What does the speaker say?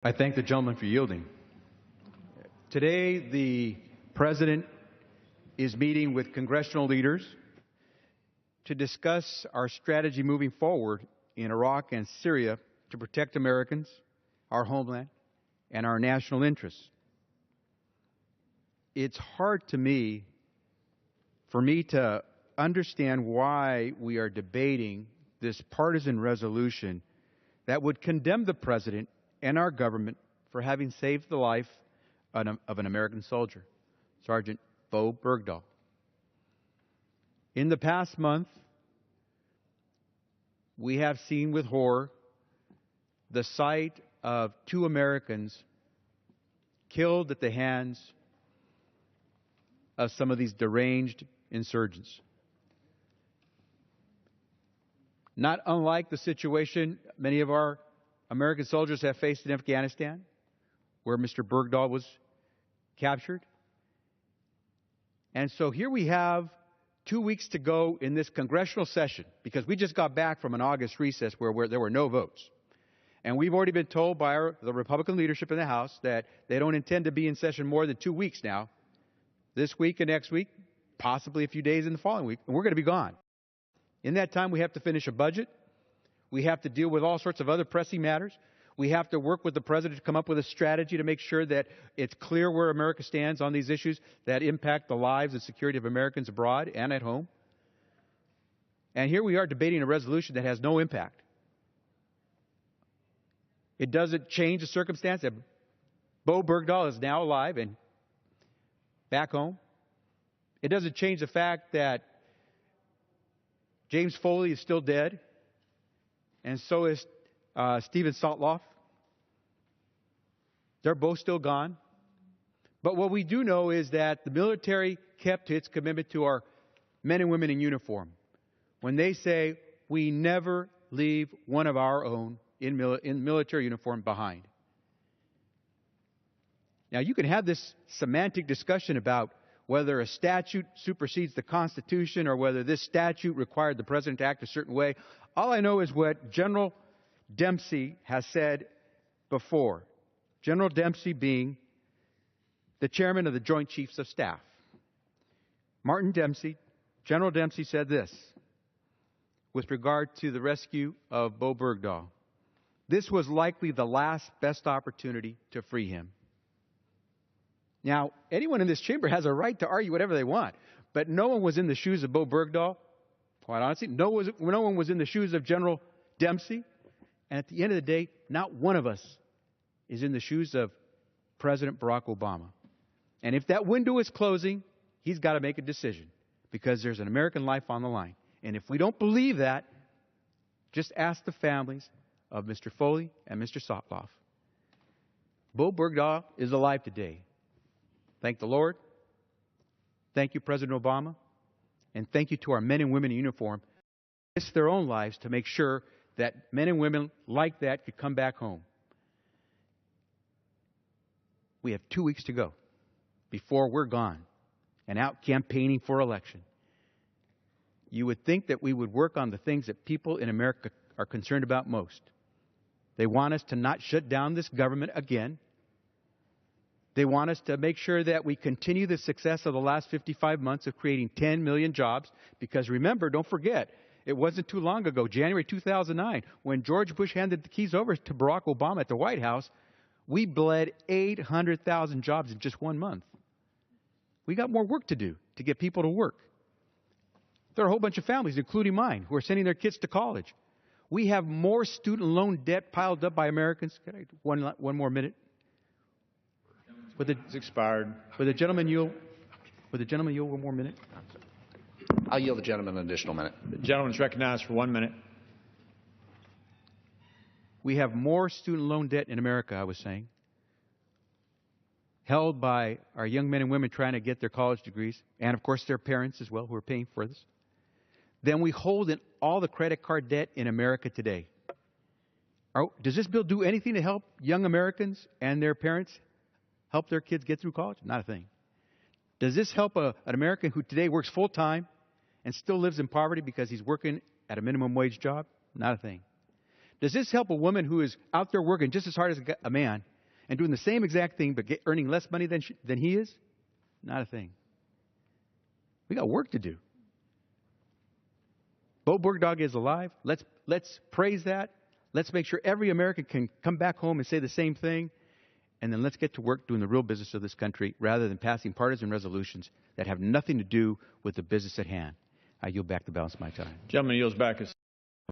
I thank the gentleman for yielding. Today, the President is meeting with congressional leaders to discuss our strategy moving forward in Iraq and Syria to protect Americans, our homeland, and our national interests. It's hard for me to understand why we are debating this partisan resolution that would condemn the President and our government for having saved the life of an American soldier, Sergeant Bowe Bergdahl. In the past month, we have seen with horror the sight of 2 Americans killed at the hands of some of these deranged insurgents. Not unlike the situation many of our American soldiers have faced in Afghanistan, where Mr. Bergdahl was captured. And so here we have 2 weeks to go in this congressional session, because we just got back from an August recess where there were no votes. And we've already been told by the Republican leadership in the House that they don't intend to be in session more than 2 weeks now, this week and next week, possibly a few days in the following week, and we're going to be gone. In that time, we have to finish a budget. We have to deal with all sorts of other pressing matters. We have to work with the President to come up with a strategy to make sure that it's clear where America stands on these issues that impact the lives and security of Americans abroad and at home. And here we are debating a resolution that has no impact. It doesn't change the circumstance that Bowe Bergdahl is now alive and back home. It doesn't change the fact that James Foley is still dead, and so is Stephen Sotloff. They're both still gone. But what we do know is that the military kept to its commitment to our men and women in uniform when they say we never leave one of our own in military uniform behind. Now, you can have this semantic discussion about whether a statute supersedes the Constitution or whether this statute required the President to act a certain way. All I know is what General Dempsey has said before. General Dempsey being the chairman of the Joint Chiefs of Staff. General Dempsey said this with regard to the rescue of Bowe Bergdahl. This was likely the last best opportunity to free him. Now, anyone in this chamber has a right to argue whatever they want, but no one was in the shoes of Bowe Bergdahl, quite honestly. No one was in the shoes of General Dempsey. And at the end of the day, not one of us is in the shoes of President Barack Obama. And if that window is closing, he's got to make a decision, because there's an American life on the line. And if we don't believe that, just ask the families of Mr. Foley and Mr. Sotloff. Bowe Bergdahl is alive today. Thank the Lord. Thank you, President Obama. And thank you to our men and women in uniform who risked their own lives to make sure that men and women like that could come back home. We have 2 weeks to go before we're gone and out campaigning for election. You would think that we would work on the things that people in America are concerned about most. They want us to not shut down this government again. They want us to make sure that we continue the success of the last 55 months of creating 10 million jobs. Because remember, don't forget, it wasn't too long ago, January 2009, when George Bush handed the keys over to Barack Obama at the White House, we bled 800,000 jobs in just 1 month. We got more work to do to get people to work. There are a whole bunch of families, including mine, who are sending their kids to college. We have more student loan debt piled up by Americans. Can I, one more minute? It's expired. Would the gentleman yield 1 more minute? I'll yield the gentleman an additional minute. The gentleman is recognized for 1 minute. We have more student loan debt in America, I was saying, held by our young men and women trying to get their college degrees, and of course their parents as well who are paying for this, than we hold in all the credit card debt in America today. Does this bill do anything to help young Americans and their parents help their kids get through college? Not a thing. Does this help an American who today works full-time and still lives in poverty because he's working at a minimum wage job? Not a thing. Does this help a woman who is out there working just as hard as a man and doing the same exact thing but earning less money than he is? Not a thing. We got work to do. Bowe Bergdahl is alive. Let's praise that. Let's make sure every American can come back home and say the same thing. And then let's get to work doing the real business of this country rather than passing partisan resolutions that have nothing to do with the business at hand. I yield back the balance of my time. Gentleman yields back his